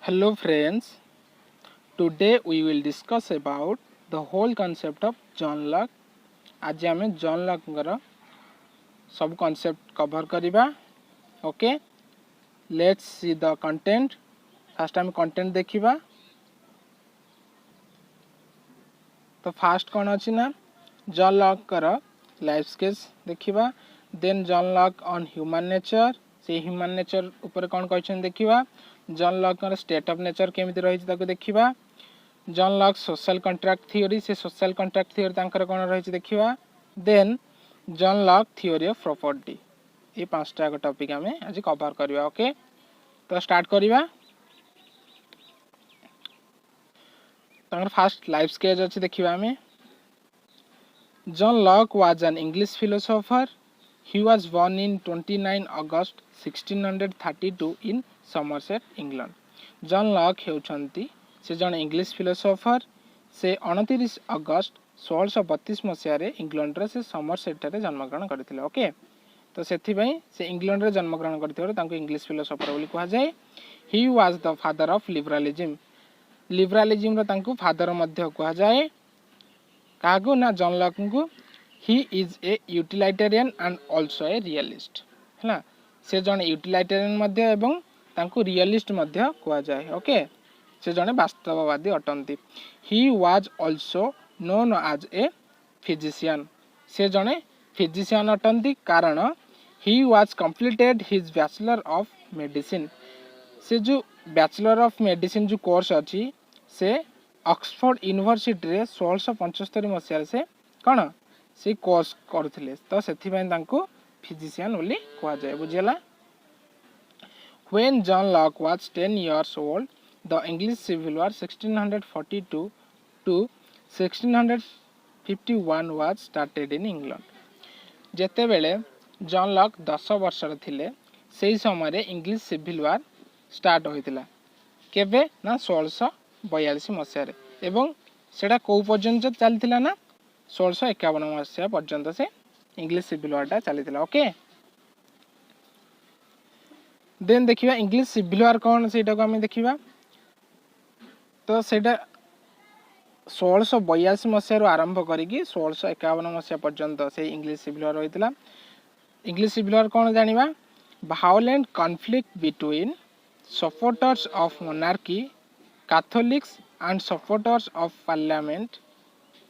Hello friends, today we will discuss about the whole concept of John Locke. आज आम John Locke सब concept cover करिबा. Okay, let's see the content. First आम content देखिबा. तो first कौन अछि ना जॉन लॉक कर लाइफ स्केच देखिबा. Then John Locke on human nature. से ह्यूमन नेचर ऊपर कौन कहछन देखिबा. John Locke state of nature केमिति रही ताको देखिबा. John Locke social contract theory से सोशल कॉन्ट्रैक्ट थ्योरी तांकर कोन रही देखिबा. Then John Locke theory of property. ये पांचटा टॉपिक हमें आज कवर करबा. ओके, तो स्टार्ट करबा. तांकर फर्स्ट लाइफ स्केच अछि देखिबा हमें. John Locke was an English philosopher. He was born in 29 August 1632 in Somerset, England. John Locke हेउछंती से जन इंग्लिश फिलोसोफर. से 29 अगस्त 1632 मसीह इंग्लैंड रे से समरसेट रे जन्मग्रहण करथिले. ओके, तो सेथि पई से इंग्लैंड रे जन्मग्रहण करथिले तांको इंग्लिश फिलोसोफर बोली कहा जाय. He was the father of liberalism. Liberalism रो तांको फादर मध्य कहा जाय. कागो ना जॉन लॉक को. He is a utilitarian and also a realist. है से जन यूटिलाइटेरियन मध्य एवं तांको रियलिस्ट मध्य कहा जाए. ओके, से जने वास्तववादी अटंती. He was also known as a physician. से जने फिजिशियन अटंती कारण he was completed his bachelor of medicine. से जो बैचलर ऑफ मेडिसिन जो कोर्स अछि से ऑक्सफोर्ड यूनिवर्सिटी रे 1675 मसीह से कौन से कोर्स करथिले. तो सेथि पय तांको फिजिशियन बोली कहा जाय. बुझियला. When John Locke was 10 years old, the English Civil War 1642 to 1651 was started in England. जेते बेले जॉन लॉक 10 वर्षर थिले सेही समय रे इंग्लिश सिविल वार स्टार्ट होइतिला. केबे ना 1642 मसीह रे एवं सेटा को पर्यंत चलतिला ना 1651 मसीहा पर्यंत से इंग्लिश सिविल वार चली. ओके, देन देखिबा इंग्लिश सिविल वार कौन सेटा को हमें देखिबा. तो सेटा 1682 मसीहा आरंभ करिकी 1651 मसीहा पर्यंत से इंग्लिश सिविल वार होइतिला. इंग्लिश सिविल वार कौन जानिबा. Violent conflict between supporters of monarchy catholics and supporters of parliament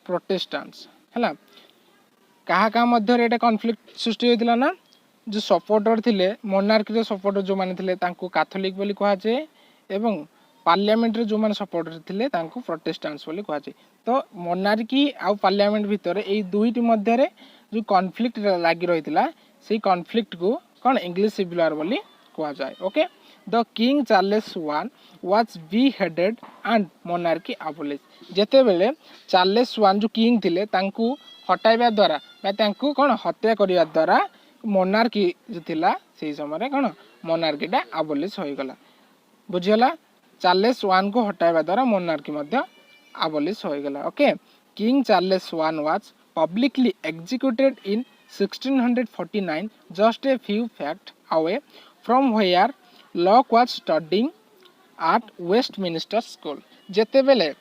protestants. है क्या मध्य एटा कॉन्फ्लिक्ट सृष्टि होता ना. जो सपोर्टर थिले मोनार्की रे सपोर्टर जो माने थिले तांको कैथोलिक बोली कहा जाए एवं पार्लियामेंट रे जो माने सपोर्टर थिले तांको प्रोटेस्टेंट्स बोली कहा जाए. तो मोनार्की आ पार्लियामेंट भितर एई दुईटी मध्य रे जो कॉन्फ्लिक्ट लागि रहितला सेई कॉन्फ्लिक्ट को कोन इंग्लिश सिविल वार बोली कहा जाए. Okay, the king Charles one was beheaded and monarchy abolished. जेते बेले चार्लेस वन जो किंग थिले तांको हटाइबा द्वारा बा तांको कोन हत्या करिया द्वारा मोनार्की जो थिला सेही समय रे कोन मोनार्कीटा अबोलिश होई गला. बुझियला. चार्लेस वन को हटाइबा द्वारा मोनार्की मध्य अबोलिश होई गला. Okay, king Charles one was publicly executed in 1649 just a few feet away from where Locke was studying at Westminster School. जेते बेले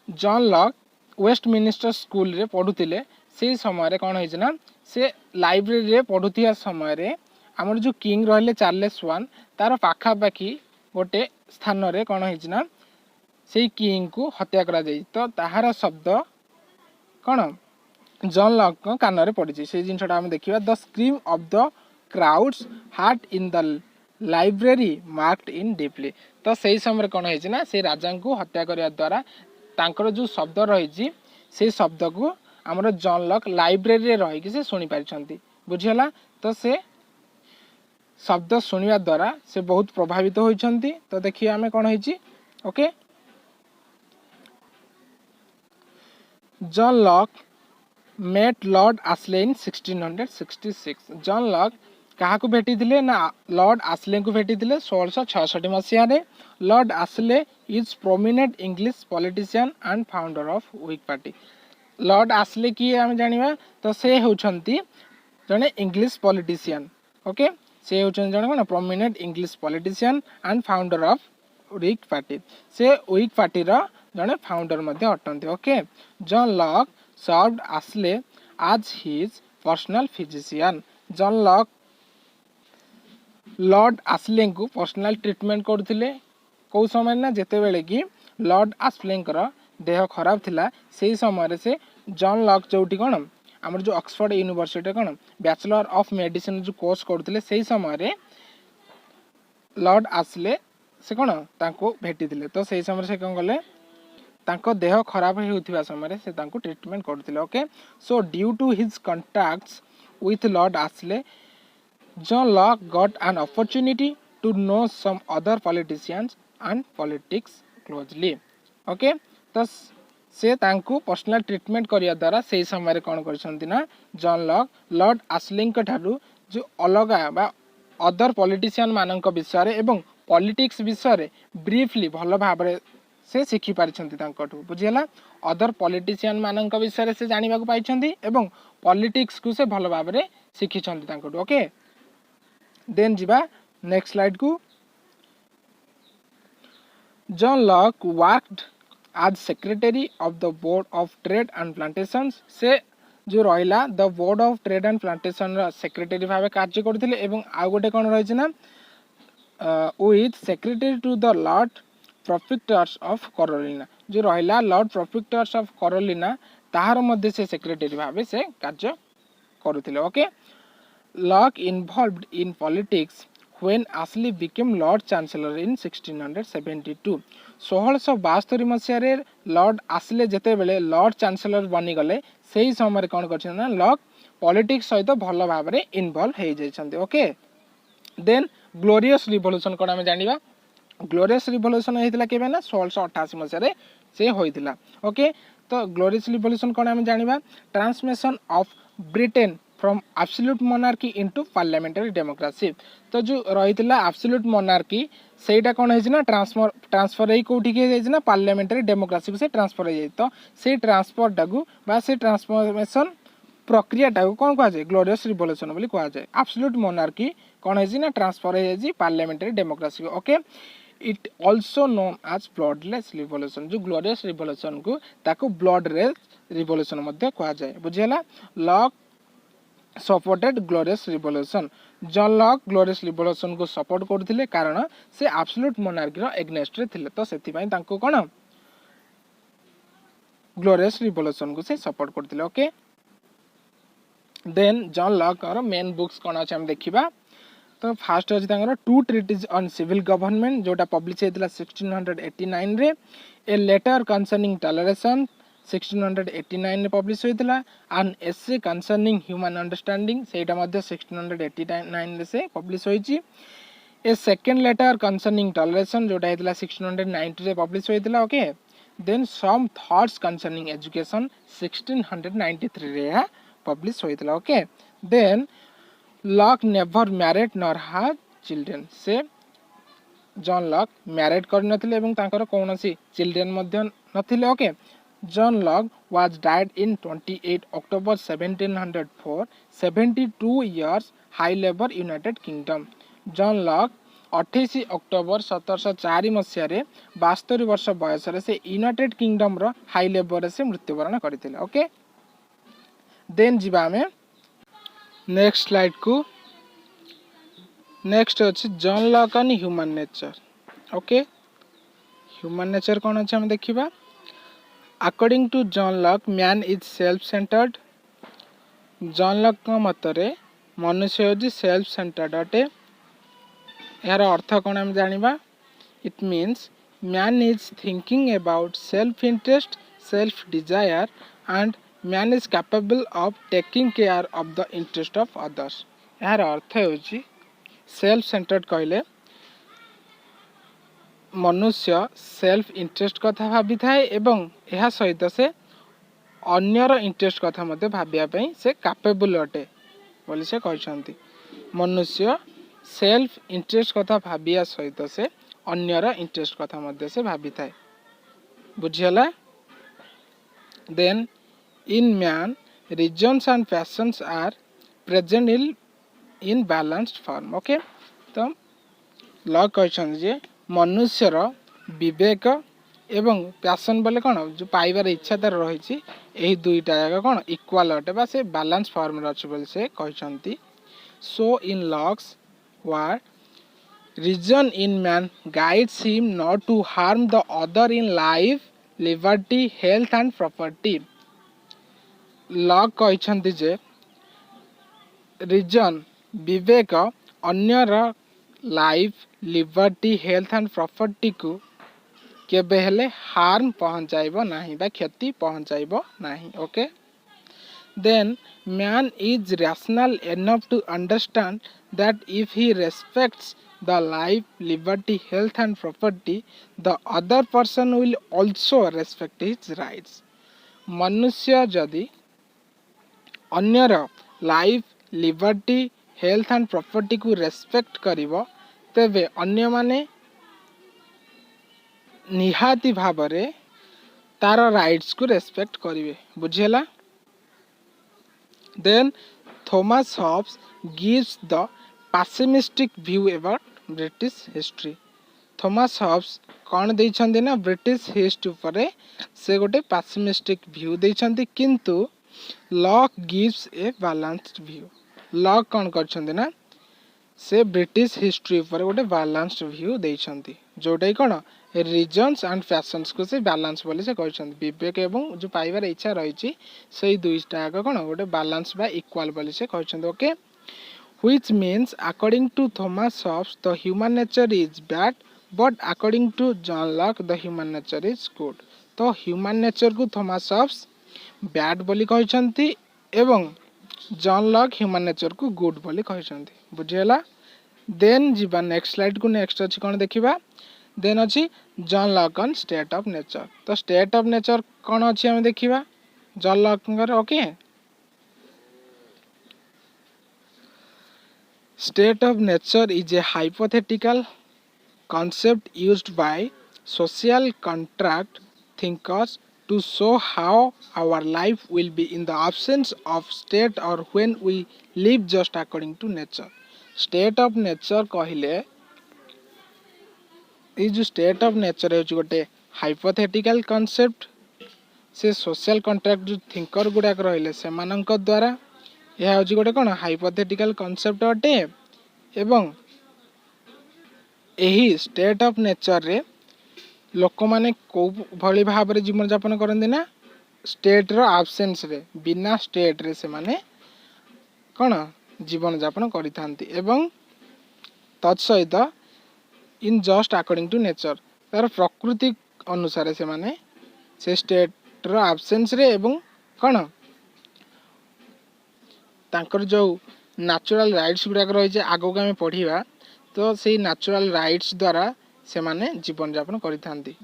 जॉन लॉक वेस्टमिनिस्टर स्कूल रे पढ़ुतिले से समय रे कोन होइछ ना से लाइब्रेरी रे पढ़ुतिया समय रे हमर जो किंग रहले चार्लेस वन तार पाखा पाखी गोटे स्थान रे कोन होइछ ना से किंग को हत्या करा जाई. तो ताहार शब्द कोन जॉन लॉक को कान रे पड़िछि. से जिनछटा हम देखिबा. The scream of the crowds heart in the library marked in deeply. तो सही समय कौन है ना से राजा को हत्या करने द्वारा तांकर जो शब्द रही से शब्द को आमर जॉन लॉक लाइब्रेरी रही से शुणी पारिछंती. बुझियला. तो से शब्द शुणिया द्वारा से बहुत प्रभावित होइछंती. तो देखिए आमे कौन है. Okay, John Locke met lord Ashley in 1666. John Locke क्या को भेटी थिले ना लॉर्ड आस्ले को भेटी थिले 1666 मसीह रे. Lord Ashley is prominent English politician and founder of Whig party. Lord Ashley की हम जानिबा. तो से होछंती जने इंग्लिश पॉलिटिशियन. ओके, से होछन जने कोन prominent English politician and founder of Whig party से वीक पार्टी जड़े फाउंडर मध्य अटंती okay John Locke served Ashley as his personal physician John Locke lord Ashley को पर्सनल ट्रीटमेंट करथिले कौ समय ना जेते बेले कि लॉर्ड आसलेंकर देह खराब थिला से समय से जॉन लॉक जोटी कौन आमर जो ऑक्सफोर्ड यूनिवर्सिटी कौन बैचलर ऑफ मेडिसिन जो कोर्स करथिले से समय रे लॉर्ड आसले से कौन तांको भेटी थिले तो से समय से कौन गले तांको देह खराब होउथिबा समय से तांको ट्रीटमेंट करथिले okay so due to his contacts with lord आसले John Locke got an opportunity to know some other politicians and politics closely. Okay, तो से तांको पर्सनल ट्रीटमेंट करिया द्वारा से समय कौन करछंती ना जॉन लॉक लॉर्ड आसलिंग ठारू जो अलगा बा अदर पॉलिटिशियन मानक विषय रे एवं पॉलिटिक्स विषय रे ब्रीफली भल भाबरे से शिखि पारिछंती तांकठू बुझियला अदर पॉलिटिशियन मानक विषय रे से जानिबा को पाइछंती एवं पॉलिटिक्स को से भल भाबरे शिखिछंती तांकठू ओके देन जीवा नेक्स्ट स्लाइड को John Locke worked as secretary of the board of trade and plantations से जो रहिला the board of trade and plantation रा सेक्रेटरी भाबे कार्य करथिले एवं आ गोटे कोन रहिछ ना with secretary to the lord protectors of Carolina जो रहिला लॉर्ड प्रोटेक्टर्स ऑफ कैरोलिना ताहार मध्ये से सेक्रेटरी भाबे से कार्य करुथिले okay Locke involved in politics when Ashley became Lord Chancellor in 1672. 1672 Masih Lord आसले जेते बेले लॉर्ड चांसलर बनी गले सही समय कौन कर लॉक पॉलिटिक्स सहित भल भाव में इनवॉल्व हो जाइछन्ते ओके देन ग्लोरियस रिवोल्यूशन कौन आम जानिबा ग्लोरियस रिवोल्यूशन होइतिला केबे ना 1688 मसीह से होइतिला ओके तो ग्लोरियस रिवोल्यूशन कौन आम जानिबा transformation of Britain from absolute monarchy into parliamentary democracy तो जो रही एब्सोल्यूट मोनार्की सेटा कौन है ट्रांसफर हो कौटी ना पार्लियामेंटरी डेमोक्रेसी को से ट्रांसफर हो तो से ट्रांसफर टाकू से ट्रांसफॉर्मेशन प्रक्रिया टाकू कौन कह जाए ग्लोरियस रिवोल्यूशन बोली कह जाए एब्सोल्यूट मोनार्की कौन है ना ट्रांसफर हो parliamentary democracy okay it also known as bloodless revolution जो ग्लोरियस रिवोल्यूशन को ताको ब्लडलेस रिवोल्यूशन मध्य कह जाए बुझीला Locke supported glorious revolution John Locke glorious revolution को सपोर्ट करथिले कारण से एब्सोल्यूट मोनार्की रो एग्नेस्ट रे थिले तो सेति पई तांको कोन ग्लोरियस रिवोल्यूशन को से सपोर्ट करथिले ओके देन जॉन लॉक रो मेन बुक्स कोन अछि हम देखिबा तो फर्स्ट अछि तांगर two treatises on civil government जोटा पब्लिश हेतिला 1689 रे ए लेटर कंसर्निंग टॉलरेशन 1689 रे पब्लिश होइतिला an essay concerning human understanding सेटा मध्ये 1689 रे से पब्लिश होइची a second letter concerning toleration जोटा हेतिला 1690 रे पब्लिश होइतिला okay then some thoughts concerning education 1693 रे पब्लिश होइतिला okay then Locke never married nor had children से जॉन लॉक मैरिड कर नथिले एवं तांकर कोनोसी चिल्ड्रन मध्ये नथिले okay John Locke was died in 28 October 1704, 72 years, High Labour, United Kingdom. John Locke 28 October 1704 मसीह 72 वर्ष बयस से यूनाइटेड किंगडम रो हाई लेबर से मृत्युवरण करथिले ओके देन जीवा में नेक्स्ट स्लाइड को नेक्स्ट अछि John Locke and human nature okay human nature कोन अछि हम देखिबा According to John Locke, man is self-centered. John Locke का मतरे मनुष्य होजी self-centered अटे यार अर्थ कौन हम जानिबा it means man is thinking about self-interest, self-desire and man is capable of taking care of the interest of others. यार अर्थ होजी self-centered कहले मनुष्य सेल्फ इंटरेस्ट कथा भाभी थाए एवं यह सहित से अन्यर इंटरेस्ट कथा मते भाबिया पई से कैपेबल अटे बोली से कहछंती मनुष्य सेल्फ इंटरेस्ट कथा भाबिया सहित से अन्यर इंटरेस्ट कथा मते से भाबी थाए बुझियला then in man reasons and passions are present in balanced form okay तो लॉक कहछंती जे मनुष्यर विवेक एवं पैशन बोले कौन जो पाइबार इच्छा तार रही यही दुईटा जाक कौन इक्वाल अटे बा से बैलेंस फॉर्म अच्छे बोली से कहते। So in Locke's word reason in man guides him not to harm the other in life, liberty, health and property. Locke कहते जे reason विवेक अन्यर life liberty health and property को केबे हेले हार्म पहुंचाइबो नाही बा क्षति पहुंचाइबो नाही। Okay then man is rational enough to understand that if he respects the life, liberty, health and property, the other person will also respect his rights. मनुष्य जदि अन्यर life liberty health and property को respect करिवो तेबे अन्य माने निहाती भाबरे तार राइट्स को रेस्पेक्ट करिवे। बुझेला? Then Thomas Hobbes gives the pessimistic view about British history. Thomas Hobbes कौन देइछन्ति ना ब्रिटिश हिस्ट्री उपरे से गोटे pessimistic view देइछन्ति किंतु Locke gives a balanced view. Locke कौन करछन्ति ना से ब्रिटिश हिस्ट्री उपरे गोटे balanced view देइछन्ति जोटा कौन रिजन्स एंड फैशंस को से बैलेंस बोली से कहछन्ति विवेक एवं जो पाइबार इच्छा रही से दुईटा कौन गोटे बैलेंस बा इक्वाल बोली से कहछन्ति। Okay which means according to Thomas Hobbes the human nature is bad but according to John Locke the human nature is good. तो ह्यूमन नेचर को थॉमस हॉब्स बैड बोली कहछन्ति एवं जॉन लॉक ह्यूमन नेचर को good बोली कहछन्ति। बुझियला? Then जीवा नेक्स्ट स्लाइड को नेक्स्ट अछि कोन देखिबा देन अच्छी John Locke on state of nature. तो स्टेट ऑफ नेचर कौन अच्छी हमें देखिबा John lock. Okay state of nature is a hypothetical concept used by social contract thinkers to show how our life will be in the absence of state or when we live just according to nature. State of nature कहले ये जो state of nature है गोटे hypothetical concept से social contract जो thinker गुड़ाक रहिले से मानक द्वारा यह हूँ गोटे कौन हाइपोथेटिकल कॉन्सेप्ट अटे एवं यही स्टेट ऑफ नेचर रे लोक माने को भली भाव रे जीवन यापन करंदी ना स्टेट रो एब्सेंस रे बिना स्टेट रे से माने कौन जीवन यापन करिथांती एवं तत्सहित in just according to nature तार प्रकृति अनुसार से माने से स्टेट रो एब्सेंस रे एवं कौन तांकर जो नेचुरल राइट्स गुड़ाक रही आगो को आम पढ़ा तो से नेचुरल राइट्स द्वारा से माने जीवन यापन करिथांती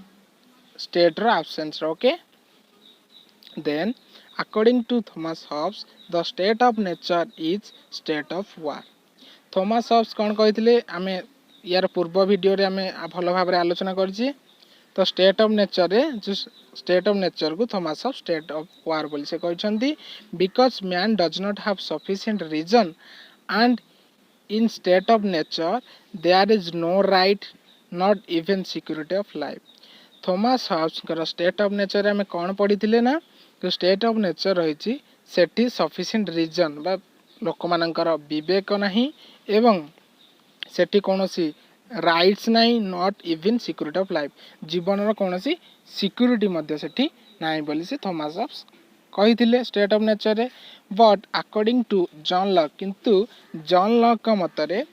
स्टेट रो एब्सेंस रो। Okay then according to Thomas Hobbes the state of nature is state of war. Thomas Hobbes कौन कहते आमे यार पूर्व वीडियो रे आमे भल भाव आलोचना करछि। तो स्टेट ऑफ नेचर रे जो स्टेट ऑफ नेचर को Thomas Hobbes state of war बोली से कहछन्ती because man does not have sufficient reason and in state of nature there is no right not even security of life. Thomas Hobbes कर state of nature आमे कौन पढ़ी ना तो state of nature रही सेठी सफिशिएंट रीजन बा लोक मानकर विवेक नहीं एवं सेठी कौनसी राइट्स नहीं not even security of life जीवन रो कौनसी सिक्योरिटी मध्य सेठी नहीं बोली से थॉमस हॉब्स कही स्टेट ऑफ नेचर रे। But according to John Locke किंतु जॉन लॉक का मतरे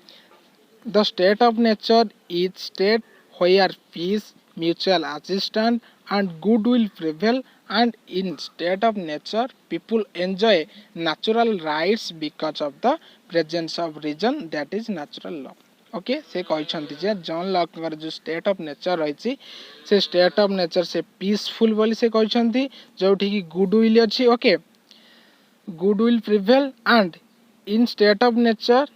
the state of nature is state where peace mutual assistance and good will prevail and in state of nature people enjoy natural rights because of the presence of reason that is natural law। Okay से कहते जे John Locke जो state of nature रही से state of nature से peaceful बोली से कहते जो कि गुड विल अच्छी। Okay good will prevail and in state of nature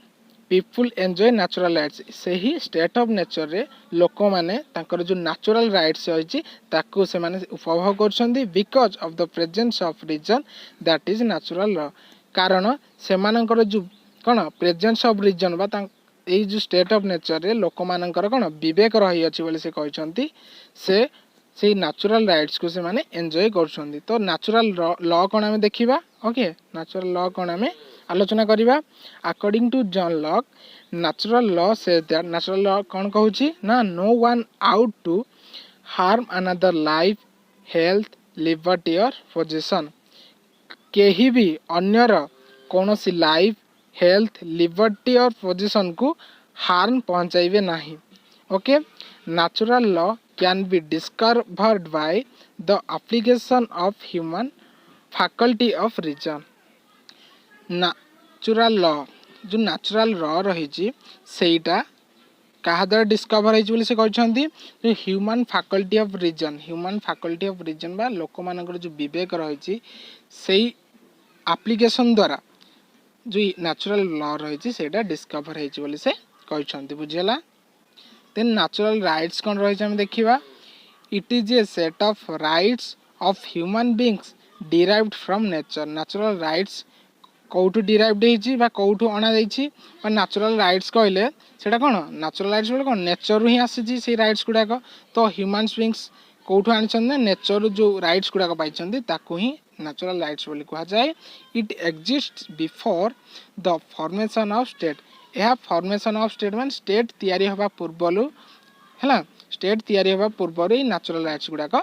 people enjoy natural rights से ही स्टेट ऑफ नेचर रे लोक माने तांकर जो नेचुरल राइट्स रही ताकू से माने उपभोग करछन्ती because of the presence of reason that is natural law कारण से मानकर जो कौन प्रेजेंस ऑफ रीजन बा एई जो स्टेट ऑफ नेचर रे लोक मानकर कोन विवेक रही अछि बोली से कहछंती से नेचुरल राइट्स को से माने एन्जॉय करछंती। तो नेचुरल लॉ कोन हमें देखिबा। ओके, नेचुरल लॉ कोन हमें आलोचना करिबा। According to John Locke natural law से दैट नेचुरल लॉ कोन कहूची ना no one out to harm another life health liberty और पोजीशन। केही भी अन्यर कौनसी लाइफ हेल्थ लिबर्टी और पोजीशन को हार्म पहुंचाइबे नहीं। Okay, natural law can be discovered by the application of human faculty of reason. Natural law जो नेचुरल लॉ रही सेटा कहा द्वारा डिस्कवर होती से कहते ह्यूमन फैकल्टी ऑफ रीजन बा लोक मानकर जो विवेक रही से एप्लीकेशन द्वारा जो नेचुरल लॉ रही से डिस्कवर होती से कहते बुझीगला। देन नेचुरल राइट्स कौन रही है देखा। It is a set of rights of human beings derived from nature. Natural rights कौटू डिराइव्ड होती कौटू अणा नेचुरल राइट्स कहले सेटा कौन नेचुरल राइट्स बोले कौन नेचर ही आसी से राइट्स गुड़ाक। तो ह्यूमन बीइंग्स कौटू आनी नेचर जो राइट्स गुड़ाक पाई ताकू ही नेचुरल राइट्स बोली कहा जाए। It exist before the formation of state. यह फॉर्मेशन ऑफ स्टेट मान स्टेट तैयारी होगा पूर्वरु है स्टेट तैयारी होगा पूर्वर ही नेचुरल राइट्स गुड़ाक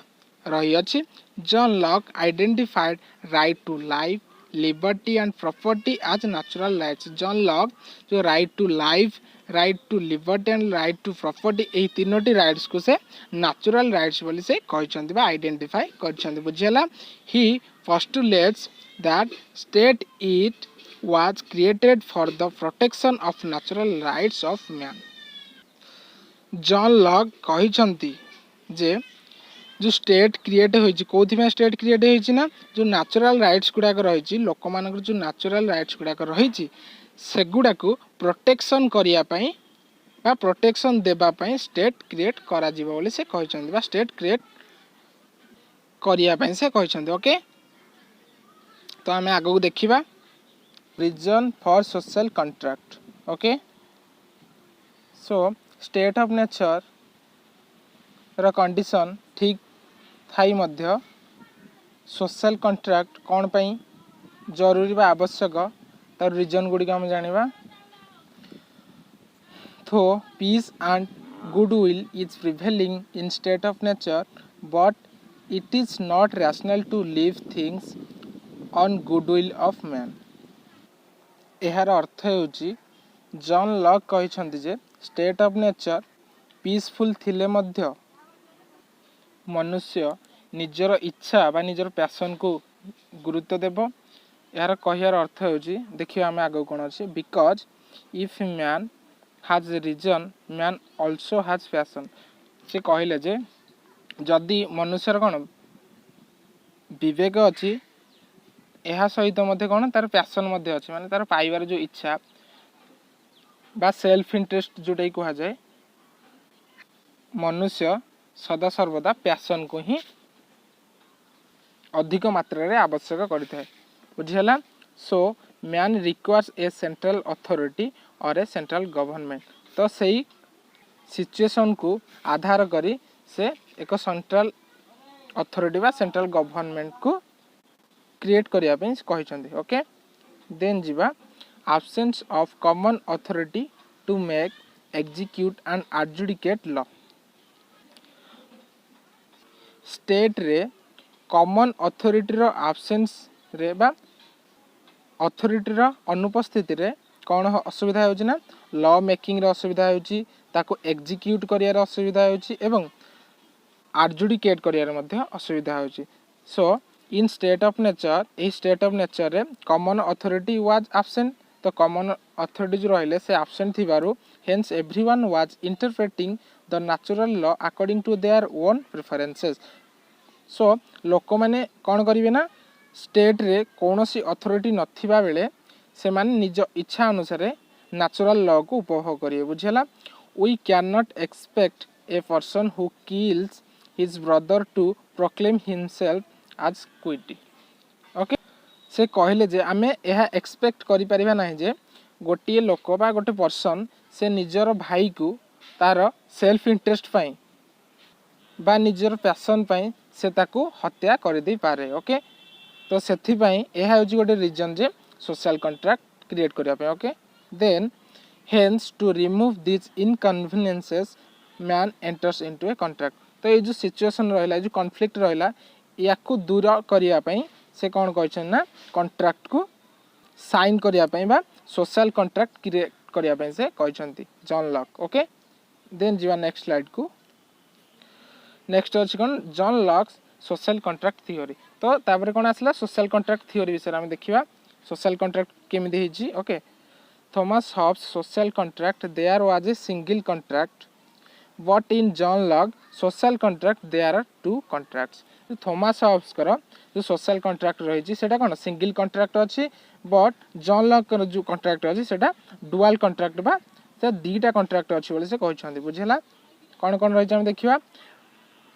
रही अछि। John Locke identified right to life liberty and property as natural rights. John Locke जो right to life right to liberty and right to property यही तीनोटी राइट्स को से नेचुरल राइट्स बोली से कहते बा आइडेंटिफाई करछंती बुझियला। He postulates that state it was created for the protection of natural rights of man। John Locke कहते जे जो स्टेट क्रिएट होइछि कोथि स्टेट क्रिएट होइछि ना जो नेचुरल राइट्स गुड़ाक रही लोक मानकर जो नेचुरल राइट्स गुड़ाक रही से गुड़ाक प्रोटेक्शन करिया पई बा प्रोटेक्शन देबा पई स्टेट क्रिएट करा जिवो बोली से कहछन्ती बा स्टेट क्रिएट करिया पई से कहछन्ती। ओके, तो आम आग को देखा reason for social contract. Okay, so state of nature रो कंडीशन ठीक थाई मध्य सोशल कॉन्ट्रैक्ट कौन पई जरूरी बा आवश्यक तार रीजन गुड़ी हम जानिबा। तो peace and goodwill is prevailing in state of nature but it is not rational to live things on goodwill of man. यार अर्थ होची जॉन लॉक कहते जे स्टेट ऑफ नेचर पीसफुल थिले मध्य मनुष्य निजर इच्छा बा निजर पैशन को गुरुत्व देव। यार कहियार अर्थ होची देखिए आम आगे कौन अच्छे बिकज इफ मैन हाज रीजन मैन ऑल्सो हाज पैशन। से कहले जे जदि मनुष्यर कौन विवेक अच्छी यह सहित मध्य कौन तार पैशन मध्य अच्छी माने तार पाइबार जो इच्छा बा सेल्फ इंटरेस्ट जोटा कह जाए मनुष्य सदा सर्वदा पैशन को ही अधिक मात्रा रे आवश्यक करिଥାଏ बुझिहला। So man requires a central authority और ए सेंट्रल गवर्नमेंट। तो सही सिचुएशन को आधार करी से एक सेंट्रल अथॉरिटी बा सेंट्रल गवर्नमेंट को क्रिएट करिया पे कहिसंती। ओके, देन जीवा absence of common authority to make execute and adjudicate law। State रे कॉमन अथॉरिटी रो absence रे बा अथॉरिटी रो अनुपस्थिति रे कौन असुविधा होची ना लॉ मेकिंग रे असुविधा होची ताको एग्जीक्यूट करिया रे असुविधा होची एवं adjudicate करिया रे मध्ये असुविधा होची। So in state of nature a state of nature रे कॉमन अथॉरिटी वाज absent। तो कॉमन अथॉरिटी जो रहिले से absent थिबारु hence everyone was interpreting the natural law according to their own preferences. So लोक मैंने कौन करेंगे ना स्टेट रे कौन सी अथॉरिटी नथिबा बेले से माने निज इच्छा अनुसार नेचुरल लॉ को उपभोग करिए बुझिला। We can not expect a person who kills his brother to proclaim himself as equity. Okay, से कहले जे आमे यह एक्सपेक्ट करि परिबा नाही जे गोटे लोक बा गोटे पर्सन से निजर भाई को तार सेल्फ इंटरेस्ट पाई बा निजर पैशन पाई से ताकू हत्या कर दे पारे। ओके, तो से गोटे रिजन जे सोशल कॉन्ट्रैक्ट क्रिएट करने। Okay, then hence to remove this inconveniences man enters into a contract. तो ये जो सिचुएशन रहा जो कॉन्फ्लिक्ट रहा या दूर करने से कौन कहते ना कॉन्ट्रैक्ट को साइन करने बा सोशल कॉन्ट्रैक्ट क्रिएट करने से कहते जॉन लॉक। ओके, देन जीवा नेक्स्ट स्लाइड को। नेक्स्ट अच्छी कौन John Locke social contract theory. तो तापर कौन आसला सोशल कॉन्ट्रैक्ट थ्योरी विषय में देखा सोशल कॉन्ट्रैक्ट केमिति हिची। Okay, Thomas Hobbes social contract there was a single contract but in John Locke social contract there are two contracts. Thomas Hobbes कर जो सोशल कॉन्ट्रैक्ट रही सेटा कौन सिंगल कॉन्ट्रैक्ट अच्छी बट जॉन लॉक जो contract अच्छी सेटा डुअल कॉन्ट्रैक्ट बा से दीटा कॉन्ट्रैक्ट अच्छी बोली से कहते बुझेला। कौन कौन रही देखा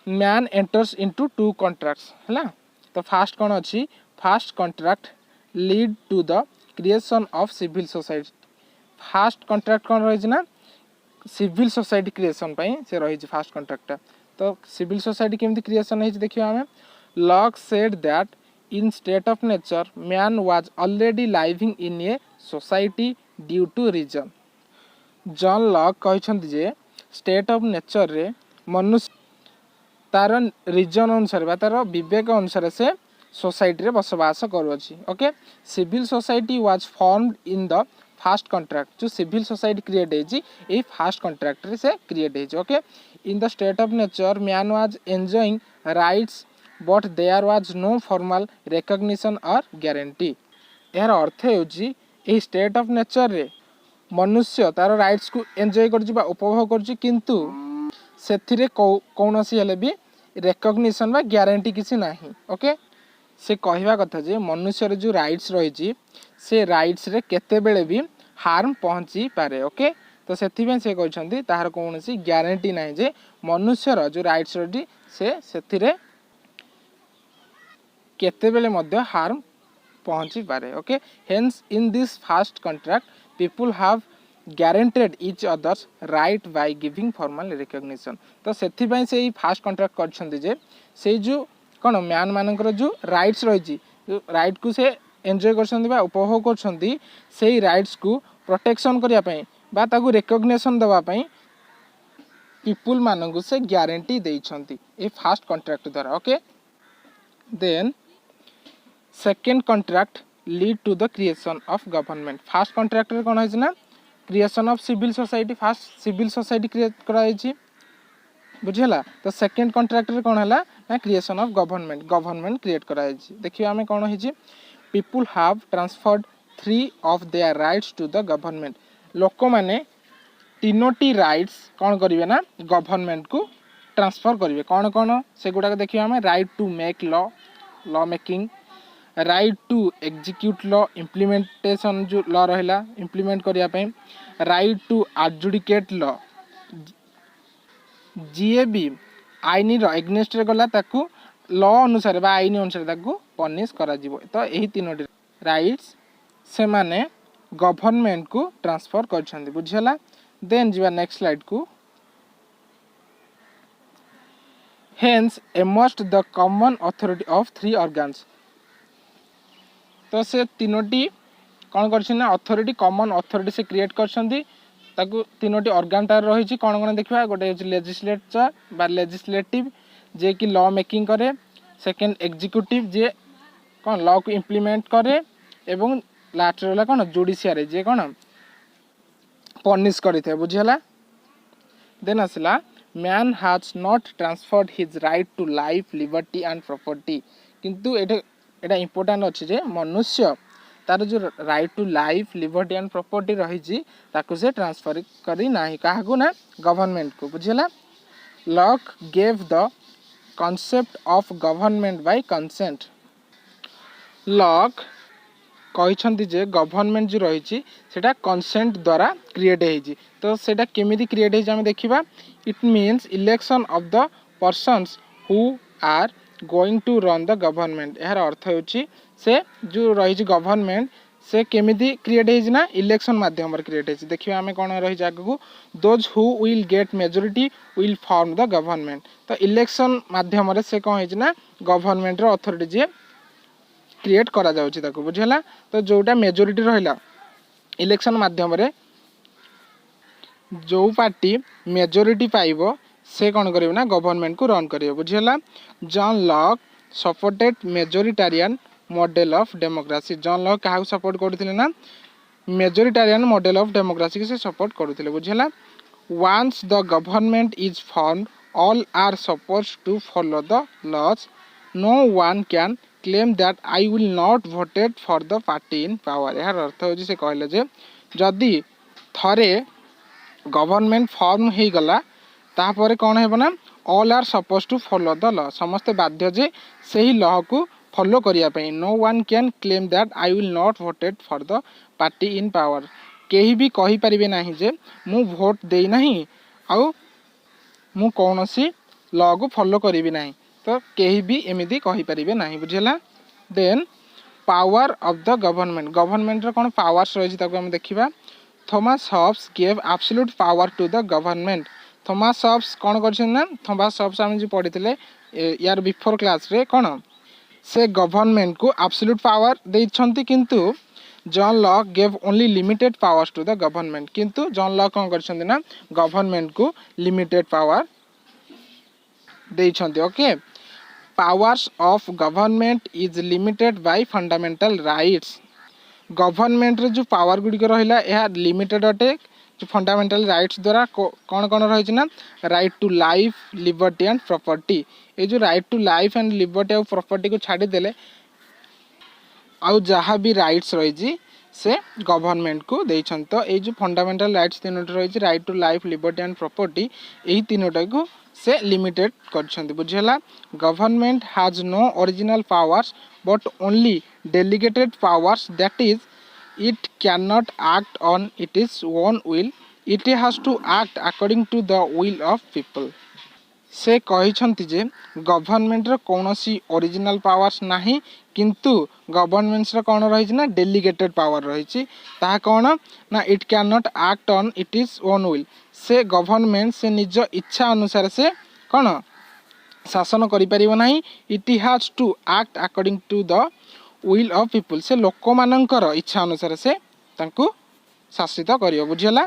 man enters into two contracts है। तो फास्ट कौन अच्छी first contract lead to the creation of civil society. First contract कौन रही ना सिविल सोसाइटी क्रिएशन से रही फास्ट कॉन्ट्रैक्ट। तो सिविल सोसाइटी केमती क्रिएशन है देखिए आम Locke said that in state of nature man was already living in a society due to reason. John Locke कहते जे स्टेट ऑफ नेचर रे मनुष्य तार रीजन अनुसार तार विवेक अनुसार से सोसाइटी रे बसवास करुँची। Okay, civil society was formed in the first contract. जो सिविल सोसाइटी क्रिएट है फास्ट कॉन्ट्रैक्ट रे से क्रिएट है। Okay, in the state of nature man was enjoying rights but there was no formal recognition और guarantee. यार अर्थ है state of nature रे मनुष्य तार राइट्स को एंजॉय कर उपभोग कर किंतु से कौन सी भी रिकॉग्निशन बा गारंटी किसी नहीं। ओके, से कहवा कथा जे मनुष्य जो राइट्स रही से राइट्स रे केते बेले भी हार्म पहुँची पारे। ओके, तो से कहते तार कौन सी गारंटी ना जे मनुष्यर जो राइट्स रही से केते बेले मध्य हार्म पहुँची पारे। Okay, hence in this first contract people have guaranteed each others right by giving formal recognition। तो से फास्ट कॉन्ट्रैक्ट करछंती जे से जो कौन मैन मानकर जो राइट्स रही राइट को से एंजॉय कर उपभोग कर से राइट्स को प्रोटेक्शन करने बा ताकू रिकॉग्निशन देवाई पीपुल मानक से ग्यारंटी देइछंती ए फास्ट कॉन्ट्रैक्ट द्वारा। Okay, then second contract lead to the creation of government. First contract रे कौन है ना creation of civil society. First civil society create कराई बुझेला। तो सेकेंड कॉन्ट्रैक्ट रे कौन है ना क्रिएशन ऑफ गवर्नमेंट क्रिएट कराई। देखिए आम कौन है people have transferred 3 of their rights to the government. लोक मैंने तीनोटी राइट्स कौन करेंगे ना गवर्नमेंट को ट्रांसफर करेंगे। कौन कौन से गुड़ाक देखिए आम right to make law making, right to execute law implementation जो लॉ रहा इम्प्लीमेंट करने, राइट टू एडजुडिकेट लॉ जी भी आईन एग्नेस्ट गला ताकू लॉ अनुसार बा आईन अनुसार ताकू पनिश करा जिवो। तो यही तीनोटी राइट्स से माने गवर्नमेंट को ट्रांसफर कर बुझेला। देन जीवा नेक्स्ट स्लाइड को। Hence amongst the common authority of 3 organs. तो से तीनोटी कौन कर अथॉरिटी कॉमन अथॉरिटी से क्रिएट कर तीनोटी ऑर्गन तार रही कौन कौन देखा गोटे लेजिस्लेचर बा लेजिस्लेटिव जे कि लॉ मेकिंग करे, सेकेंड एग्जीक्यूटिव जे कौन लॉ को इम्प्लीमेंट करे एवं लास्ट रहा कौन जुडिशियरी जे कौन पनिश करे बुझीगला। देन आसला man has not transferred his right to life liberty and property. किंतु एटा इम्पोर्टेंट अच्छे जे मनुष्य तार जो right to life liberty and property रही ताकू से ट्रांसफर करी नाही काहाकू ना गवर्नमेंट को बुझीगला। Locke gave the concept of government by consent. Locke कहते जे गवर्नमेंट जो रही सेटा कंसेंट द्वारा क्रिएट है। तो सेटा केमिति क्रिएट है देखा it means election of the persons who are going to run the government. यार अर्थ होची से जो रही गवर्नमेंट से केमिति क्रिएट होइछि ना इलेक्शन माध्यम रे क्रिएट होइछि देखिबा हमें कोन रहि जागु those who will get majority will form the government तो इलेक्शन माध्यम रे से कोन होइछि ना गवर्नमेंट रो अथॉरिटी जे क्रिएट करा जाउछि ताको बुझिला तो जोटा मेजॉरिटी रहिला इलेक्शन माध्यम रे जो पार्टी मेजॉरिटी पाइबो से कौन करियो ना गवर्नमेंट को रन करियो बुझिला John Locke supported majoritarian model of democracy John Locke काहा सपोर्ट करथिले ना मेजॉरिटेरियन मॉडल ऑफ डेमोक्रेसी के से सपोर्ट करथिले बुझिला once the government is formed all are supposed to follow the laws no one can claim that I will not voted for the party in power यार अर्थ हो से कहले जे जदी थरे गवर्नमेंट फॉर्म हो गला तापर कौन है ना all are suppose to follow the law समस्ते बाध्य जे सही लॉ को फॉलो करिया पई no one can claim that I will not voted for the party in power केही भी कहि परिबे नाही जे मु वोट देई नाही आउ मु कोनोसी लॉ को फॉलो करिबि नाही तो केही भी एमिति कहि परिबे नाही बुझिला then power of the government रो कोन पावर्स रहि ताको हम देखिबा Thomas Hobbes gave absolute power to the government Thomas Hobbes कौन कर ना थॉमस हॉब्स आम जो पढ़ी यार बिफोर क्लास रे कौन से गवर्नमेंट को एब्सोल्यूट पावर देइछंती किंतु John Locke gave only limited powers to the government किंतु जॉन लॉक कौन कर ना गवर्नमेंट को लिमिटेड पावर देइछंती okay powers of government is limited by fundamental rights government रे जो पावर गुडी रहिला यह लिमिटेड अटे जो फंडामेंटल राइट्स द्वारा कौन कौन रही ना right to life liberty and property ये जो right to life and liberty और प्रॉपर्टी को छाड़ी देले आउ जहाँ भी राइट्स रही से गवर्नमेंट को देइछन तो ये जो फंडामेंटल राइट्स तीनोटी रही right to life liberty and property यही तीनोटा को से लिमिटेड करछंती बुझिला government has no original powers but only delegated powers that is it cannot act on its own will it has to act according to the will of people से कहिछंती जे government रो कोनोसी original powers नाही किंतु governments रो कोन रही ना delegated power रही ता कोन ना it can not act on its own will say government से निज इच्छा अनुसार से कोन शासन करि परिबो नाही it has to act according to the will of people से लोक मानकर इच्छा अनुसार से तांको शासित करियो बुझिला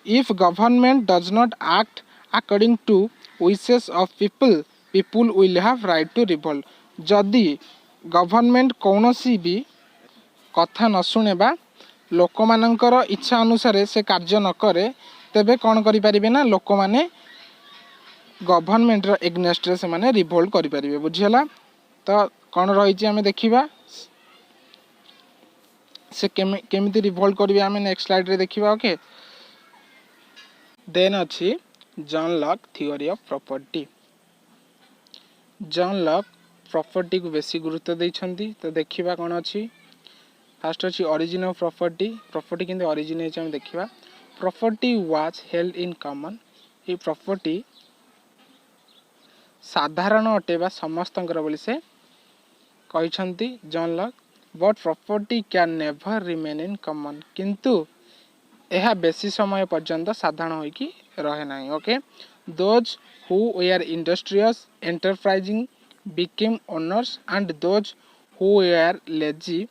if government does not act according to wishes of people people will have right to revolt जदि गवर्नमेंट कौनसी भी कथा न शुणेबा लोक मानकर इच्छा अनुसार से कार्य न करे तेबे कौन करि परिबे ना लोक माने गवर्नमेंट रो एग्नेस्ट रे से माने रिवोल्ट करि परिबे बुझिला तो कौन रही आम देखा से केमिति रिवोल्ट करेंगे आम नेक्स्ट स्लाइड रे देखा ओके देन अच्छी John Locke theory of property John Locke property को बेसी गुरुत्व देइछंती तो देखिबा कौन अच्छी फास्ट अच्छी ओरिजिन ऑफ प्रॉपर्टी प्रॉपर्टी किंतु ओरिजिन है देखा property was held in common ये प्रॉपर्टी साधारण अटे बा समस्तंकर बोली से कहिछंती John Locke but property can never remain in common किंतु यह बेसी समय पर्यंत साधारण होइकी रहे नाही okay those who were industrious enterprising became owners and those who were lazy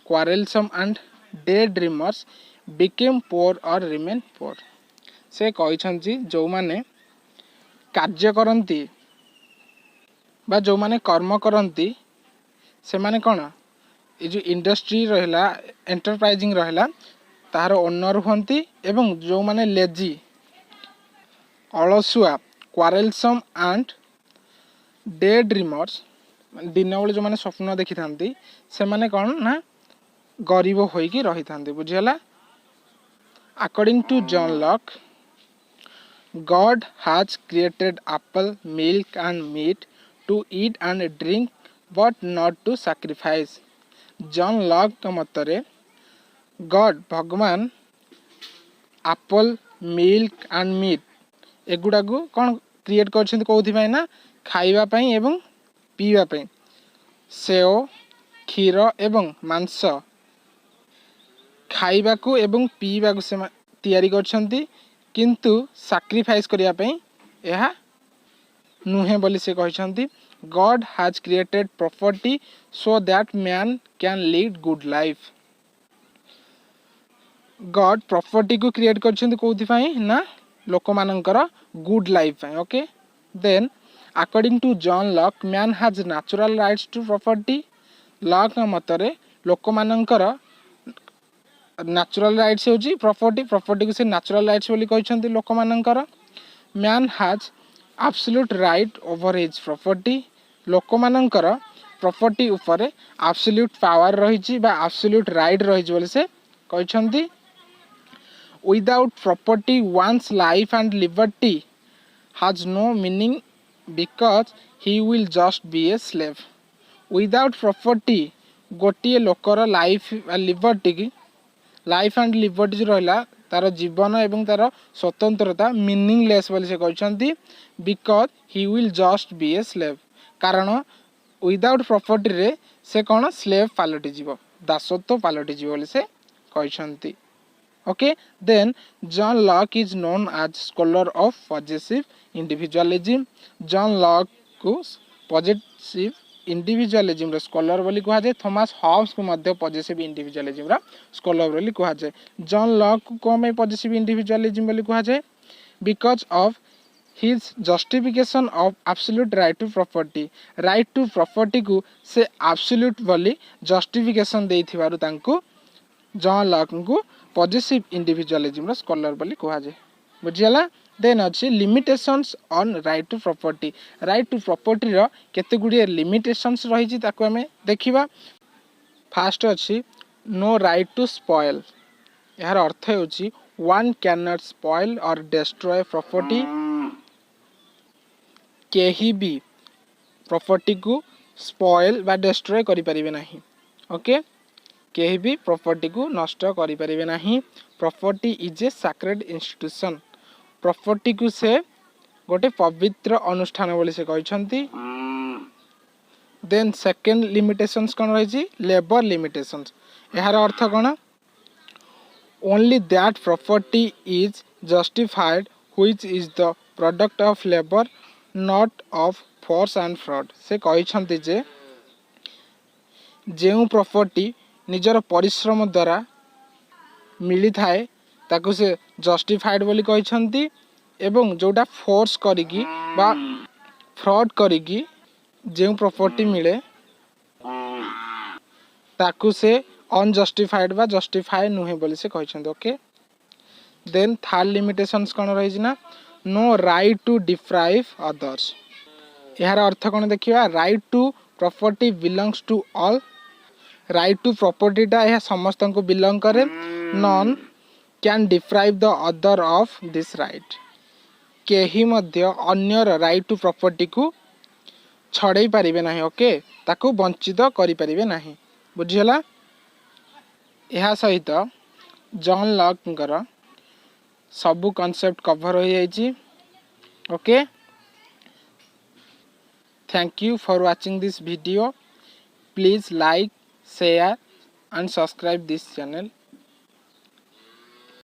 quarrelsome and day dreamers became poor or remain पोर से कहिछंती जो माने कार्य करंती बा जो माने कर्म करंती से माने कौन ये जो इंडस्ट्री रहा एंटरप्राइजिंग रहा तार ओनर हंती एवं जो माने लेजी अलसुआ क्वारेलसम एंड डे ड्रीमर्स दिन बेले जो माने स्वप्न देखी थांती से माने कौन ना गरीब होइकी रही थांती बुझिला according to John Locke God has created apple milk and meat to eat and drink but not to sacrifice John Locke के मतरे गॉड भगवान एप्पल मिल्क एंड मीट एगुड़ा को कौन क्रिएट कर कौन ना खाइबा एवं पीवा सेव क्षीर एवं मांस खाइबाकू एवं पीबाकू से तैयारी करछंती किंतु सैक्रिफाइस करिया पई एहा नुहे बोली से कहछंती God has created property so that man can lead good life God property को क्रिएट करछंती कोथि पई ना लोक मानकर गुड लाइफ पई okay then according to John Locke man has natural rights to property Locke मतरे लोक मानकर नेचुरल राइट्स होची प्रॉपर्टी प्रॉपर्टी को से नेचुरल राइट्स बोली कहछंती लोक मानकर man has absolute right over his property लोक मानकर प्रॉपर्टी ऊपर एब्सोल्यूट पावर रहिची बा एब्सोल्यूट राइट रहिची बोली से कहछंती without property one's life and liberty has no meaning because he will just be a slave without property गोटे लोकर लाइफ लिबर्टी की लाइफ एंड लिबर्टी रहा तार जीवन एवं तार स्वतंत्रता मीनिंगलेस बोली से कहते because he will just be a slave कारण विदाउट प्रॉपर्टी रे से कौन स्लेव पलटि जीव दासत्व पलटि जीव बोली से कहते okay then John Locke is known as scholar of positive individualism John Locke को पॉजिटिव इंडिविजुअलिज्म रो स्कॉलर बोली कहा जाए थॉमस हॉब्स को मध्य पॉजिटिव इंडिविजुअलिज्म रो स्कॉलर बोली कहा जाए जॉन लॉक को कम पॉजिटिव इंडिविजुअलिज्म बोली कहा जाए because of his justification of absolute right to property को से एब्सोल्यूट बोली जस्टिफिकेशन देइथिबारु तांको जॉन लॉक को पॉजिटिव इंडिविजुअलिज्म रो स्कॉलर बोली कहा जाए बुझियला देन अच्छे limitations on right to property रो केते गुडी लिमिटेशंस रही ताको हमें देखिबा फास्ट अच्छी नो राइट टू स्पॉइल यार अर्थ होची वन कैन नॉट स्पॉइल और डिस्ट्रॉय प्रॉपर्टी केही भी प्रॉपर्टी को स्पॉइल बा डिस्ट्रॉय करि परिबे नाही ओके केही भी प्रॉपर्टी को नष्ट करि परिबे नाही property is a sacred institution property को से गोटे पवित्र अनुष्ठान बोली से कहछंती देन सेकंड लिमिटेशंस कौन रही लेबर लिमिटेशंस यार अर्थ कौन only that property is justified which is the product of labour not of force and fraud से कहछंती जे जेउ प्रॉपर्टी निजर परिश्रम द्वारा मिली थाए ताकू से जस्टिफाइड बोली कहछंती एवं जोटा फोर्स करिकी बा फ्रॉड करिकी जे प्रॉपर्टी मिले ताकू से अनजस्टिफाइड बा जस्टिफाई नुहे बोली से कहछंती ओके देन थर्ड लिमिटेशंस कौन रही ना no right to deprive others यार अर्थ कौन देखिए right to property belongs to all right to प्रॉपर्टीटा यह समस्त को बिलोंग करे none can deprive the other of this right केही मध्य अन्यर राइट टू प्रॉपर्टी को छड़े पारिबे नाही ओके ताको वंचित करि पारिबे नाही बुझियला यह सहित जॉन लॉक सबु कॉन्सेप्ट कवर हो जाइए okay thank you for watching this video please like share and subscribe this channel